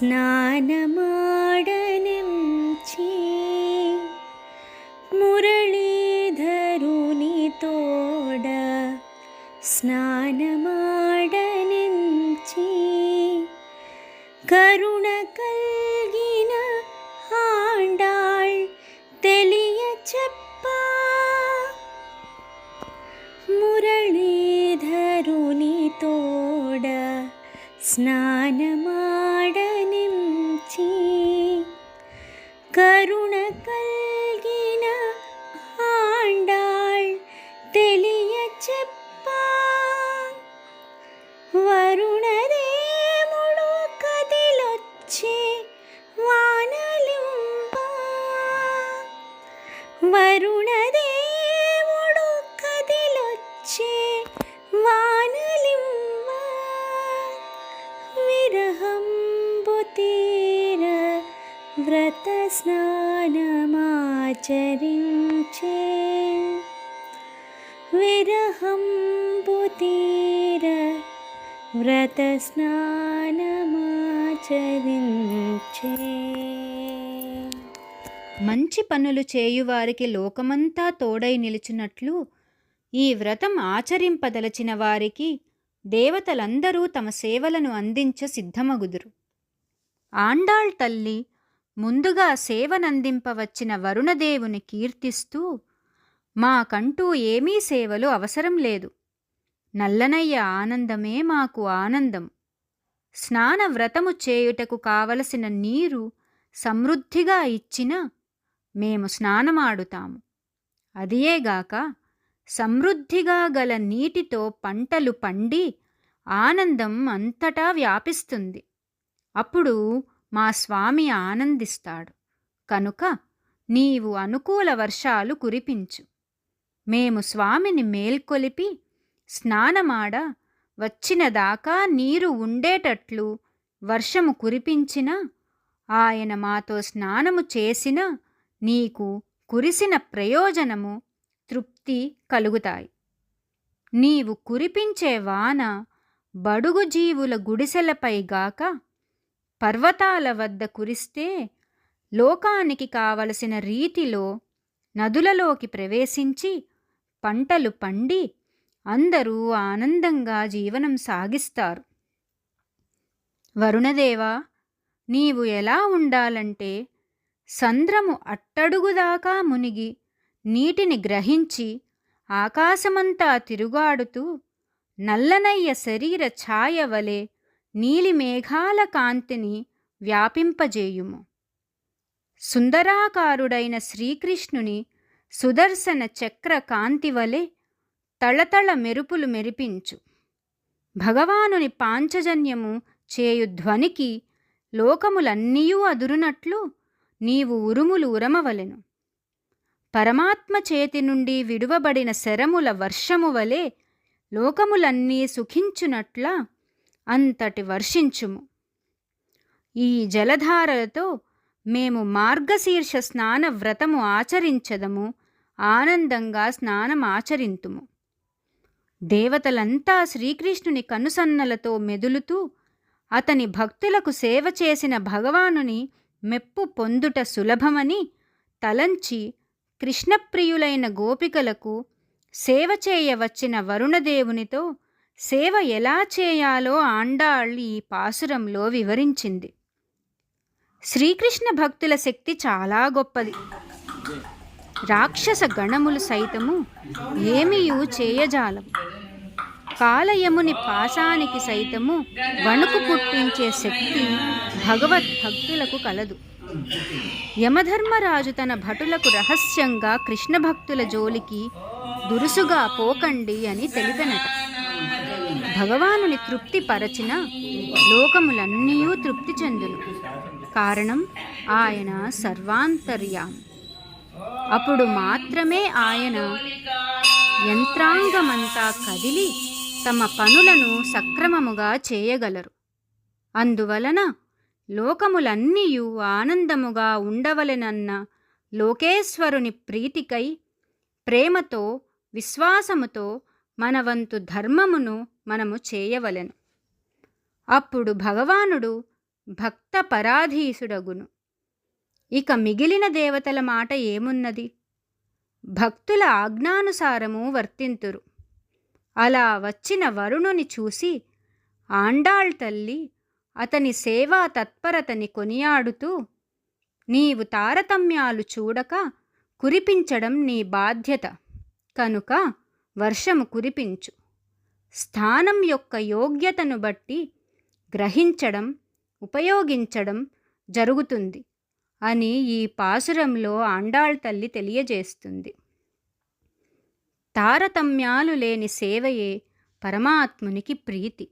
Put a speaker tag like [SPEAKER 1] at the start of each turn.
[SPEAKER 1] స్నానమాడనించి మురళీధరుని తోడ స్నానమాడనించి కరుణ కల్గిన ఆండాళ్ తెలియ చెప్ప మురళీధరుని తోడ స్నానమాడనించి కరుణ కల్గిన ఆండాళ్ తెలియ చెప్ప వరుణదేవుడు కదిలొచ్చి వానలింప వరుణదేవుడు కదిలొచ్చి వానలింప విరహంబు తీర వ్రత స్నానమాచరించే విరహంబు తీర వ్రత స్నానమాచరించే.
[SPEAKER 2] మంచి పనులు చేయువారికి లోకమంతా తోడై నిలుచున్నట్లు ఈ వ్రతం ఆచరింపదలచిన వారికి దేవతలందరూ తమ సేవలను అందించ సిద్ధమగుదురు. ఆండాళ్ తల్లి ముందుగా సేవనందింపవచ్చిన వరుణదేవుని కీర్తిస్తూ, మాకంటూ ఏమీ సేవలు అవసరం లేదు, నల్లనయ్య ఆనందమే మాకు ఆనందం, స్నాన వ్రతము చేయుటకు కావలసిన నీరు సమృద్ధిగా ఇచ్చిన మేము స్నానమాడుతాము, అదియేగాక సమృద్ధిగా గల నీటితో పంటలు పండి ఆనందం అంతటా వ్యాపిస్తుంది. అప్పుడు మా స్వామి ఆనందిస్తాడు. కనుక నీవు అనుకూల వర్షాలు కురిపించు. మేము స్వామిని మేల్కొలిపి స్నానమాడ వచ్చినదాకా నీరు ఉండేటట్లు వర్షము కురిపించిన ఆయన మాతో స్నానము చేసిన నీకు కురిసిన ప్రయోజనము తృప్తి కలుగుతాయి. నీవు కురిపించే వాన బడుగు జీవుల గుడిసెలపై గాక పర్వతాల వద్ద కురిస్తే లోకానికి కావలసిన రీతిలో నదులలోకి ప్రవేశించి పంటలు పండి అందరూ ఆనందంగా జీవనం సాగిస్తారు. వరుణదేవా, నీవు ఎలా ఉండాలంటే సంద్రము అట్టడుగుదాకా మునిగి నీటిని గ్రహించి ఆకాశమంతా తిరుగాడుతూ నల్లనయ్య శరీర ఛాయ వలె నీలిమేఘాల కాంతిని వ్యాపింపజేయుము. సుందరాకారుడైన శ్రీకృష్ణుని సుదర్శన చక్ర కాంతి వలె తళతళ మెరుపులు మెరిపించు. భగవానుని పాంచజన్యము చేయు ధ్వనికి లోకములన్నీయూ అదురునట్లు నీవు ఉరుములు ఉరమవలెను. పరమాత్మ చేతి నుండి విడువబడిన శరముల వర్షము వలె లోకములన్నీ సుఖించునట్ల అంతటి వర్షించుము. ఈ జలధారలతో మేము మార్గశీర్ష స్నాన వ్రతము ఆచరించదము, ఆనందంగా స్నానమాచరింతుము. దేవతలంతా శ్రీకృష్ణుని కనుసన్నలతో మెదులుతూ అతని భక్తులకు సేవ చేసిన భగవానుని మెప్పు పొందుట సులభమని తలంచి కృష్ణప్రియులైన గోపికలకు సేవ చేయవచ్చిన వరుణదేవునితో సేవ ఎలా చేయాలో ఆండాళ్ ఈ పాసురంలో వివరించింది. శ్రీకృష్ణ భక్తుల శక్తి చాలా గొప్పది. రాక్షస గణములు సైతము ఏమీయూ చేయజాలం. కాలయముని పాశానికి సైతము వణుకు పుట్టించే శక్తి భగవద్భక్తులకు కలదు. యమధర్మరాజు తన భటులకు రహస్యంగా కృష్ణ భక్తుల జోలికి దురుసుగా పోకండి అని తెలిపెనట. భగవానుని తృప్తి పరచిన లోకములన్నీయూ తృప్తి చెందును. కారణం ఆయన సర్వాంతర్యామి. అప్పుడు మాత్రమే ఆయన యంత్రాంగమంతా కదిలి తమ పనులను సక్రమముగా చేయగలరు. అందువలన లోకములన్నీయు ఆనందముగా ఉండవలెనన్న లోకేశ్వరుని ప్రీతికై ప్రేమతో విశ్వాసముతో మన వంతు ధర్మమును మనము చేయవలెను. అప్పుడు భగవానుడు భక్త పరాధీసుడగును. ఇక మిగిలిన దేవతల మాట ఏమున్నది? భక్తుల ఆజ్ఞానుసారము వర్తింతురు. అలా వచ్చిన వరుణుని చూసి ఆండాళ్ తల్లి అతని సేవా తత్పరతని కొనియాడుతూ, నీవు తారతమ్యాలు చూడక కురిపించడం నీ బాధ్యత కనుక వర్షము కురిపించు. స్థానం యొక్క యోగ్యతను బట్టి గ్రహించడం, ఉపయోగించడం జరుగుతుంది అని ఈ పాసురంలో ఆండాళ్ తల్లి తెలియజేస్తుంది. తారతమ్యాలు లేని సేవయే పరమాత్మునికి ప్రీతి.